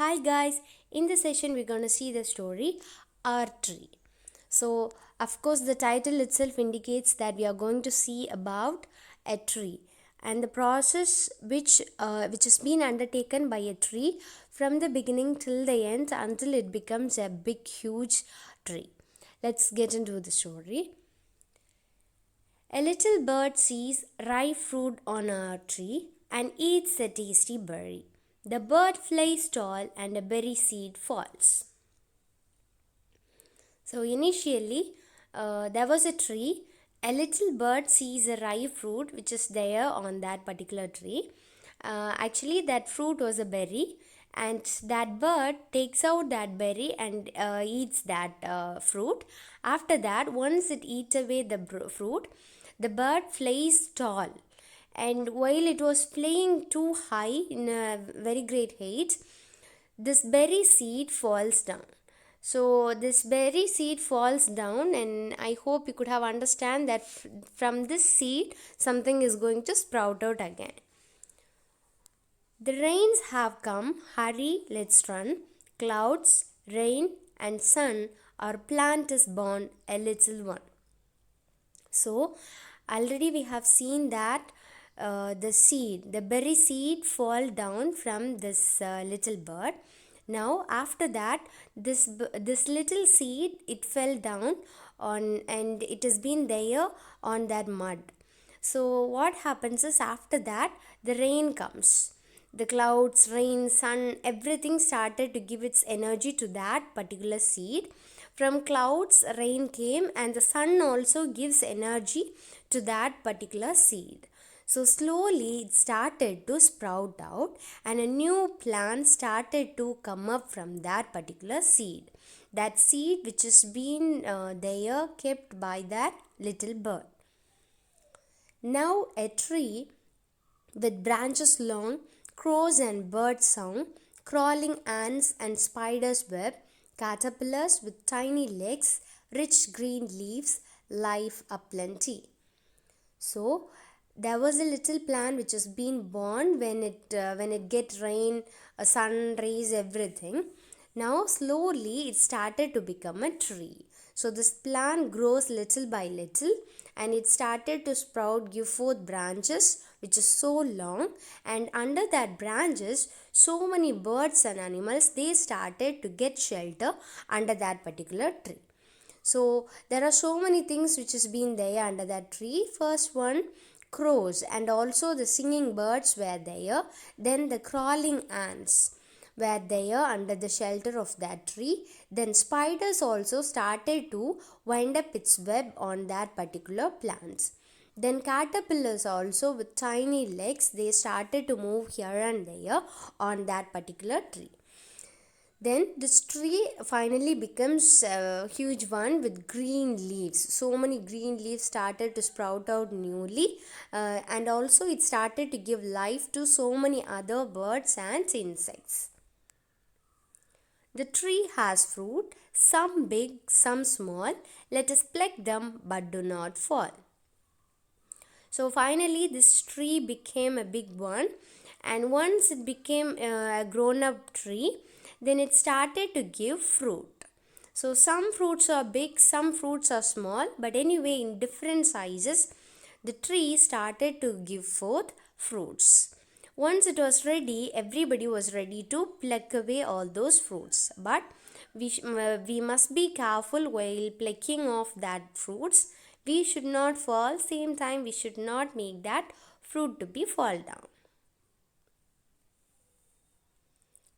Hi guys, in this session we're going to see the story Our Tree. So, of course, the title itself indicates that we are going to see about a tree and the process which has been undertaken by a tree from the beginning till the end until it becomes a big huge tree. Let's get into the story. A little bird sees ripe fruit on a tree and eats a tasty berry. The bird flies tall and a berry seed falls. So, initially, there was a tree. A little bird sees a ripe fruit which is there on that particular tree. Actually, that fruit was a berry, and that bird takes out that berry and eats that fruit. After that, once it eats away the fruit, the bird flies tall, and while it was flying too high in a very great height, this berry seed falls down. So this berry seed falls down, and I hope you could have understand that from this seed something is going to sprout out again. The rains have come, hurry, let's run. Clouds, rain, and sun, our plant is born, a little one. So, already we have seen that the berry seed fall down from this little bird. Now, after that, this little seed it fell down on, and it has been there on that mud. So, what happens is after that the rain comes. The clouds, rain, sun, everything started to give its energy to that particular seed. From clouds, rain came, and the sun also gives energy to that particular seed. So slowly it started to sprout out, and a new plant started to come up from that particular seed. That seed which has been there kept by that little bird. Now a tree with branches long, crows and bird song, crawling ants and spiders' web, caterpillars with tiny legs, rich green leaves, life aplenty. So there was a little plant which has been born when it get rain, sun rays, everything. Now slowly it started to become a tree. So this plant grows little by little, and it started to sprout, give forth branches which is so long, and under that branches so many birds and animals they started to get shelter under that particular tree. So there are so many things which has been there under that tree. First one, crows, and also the singing birds were there. Then the crawling ants were there under the shelter of that tree. Then spiders also started to wind up its web on that particular plants. Then caterpillars also with tiny legs, they started to move here and there on that particular tree. Then this tree finally becomes a huge one with green leaves. So many green leaves started to sprout out newly, and also it started to give life to so many other birds and insects. The tree has fruit, some big, some small. Let us pluck them, but do not fall. So finally this tree became a big one, and once it became a grown up tree, then it started to give fruit. So some fruits are big, some fruits are small, but anyway in different sizes the tree started to give forth fruits. Once it was ready, everybody was ready to pluck away all those fruits, but we must be careful while plucking off that fruits. We should not fall, same time we should not make that fruit to be fall down.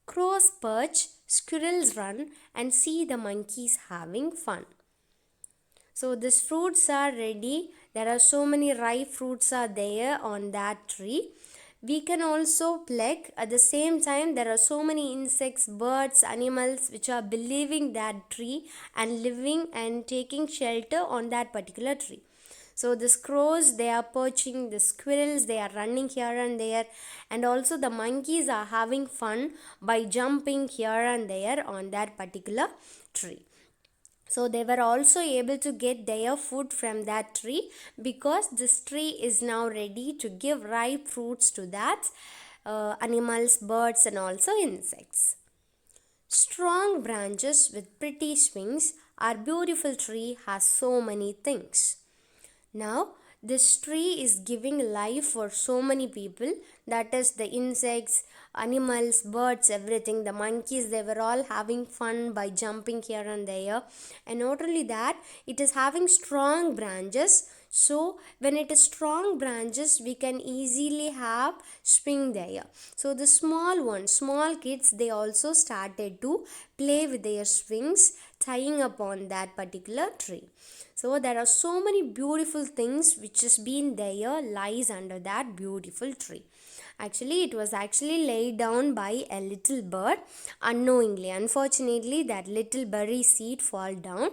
Crows perch, squirrels run, and see the monkeys having fun. So these fruits are ready. There are so many ripe fruits are there on that tree. We can also pluck. At the same time, there are so many insects, birds, animals which are believing that tree and living and taking shelter on that particular tree. So the crows, they are perching, the squirrels, they are running here and there, and also the monkeys are having fun by jumping here and there on that particular tree. So they were also able to get their food from that tree, because this tree is now ready to give ripe fruits to that animals, birds, and also insects. Strong branches with pretty swings. Our beautiful tree has so many things. Now, this tree is giving life for so many people, that is, the insects, animals, birds, everything. The monkeys, they were all having fun by jumping here and there. And not only that, it is having strong branches. So, when it is strong branches, we can easily have swing there. So, the small ones, small kids, they also started to play with their swings, tying upon that particular tree. So there are so many beautiful things which has been there lies under that beautiful tree. Actually, it was actually laid down by a little bird unknowingly. Unfortunately, that little berry seed fall down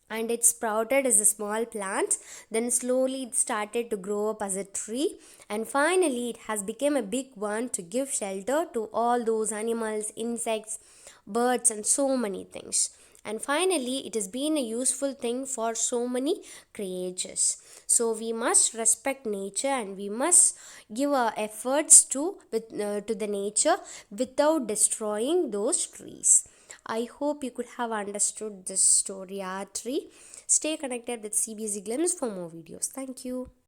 and it sprouted as a small plant. Then slowly it started to grow up as a tree, and finally it has become a big one to give shelter to all those animals, insects, birds, and so many things. And finally it has been a useful thing for so many creatures. So we must respect nature and we must give our efforts to the nature without destroying those trees. I hope you could have understood this story, our tree. Stay connected with CBSE Glimpse for more videos. Thank you.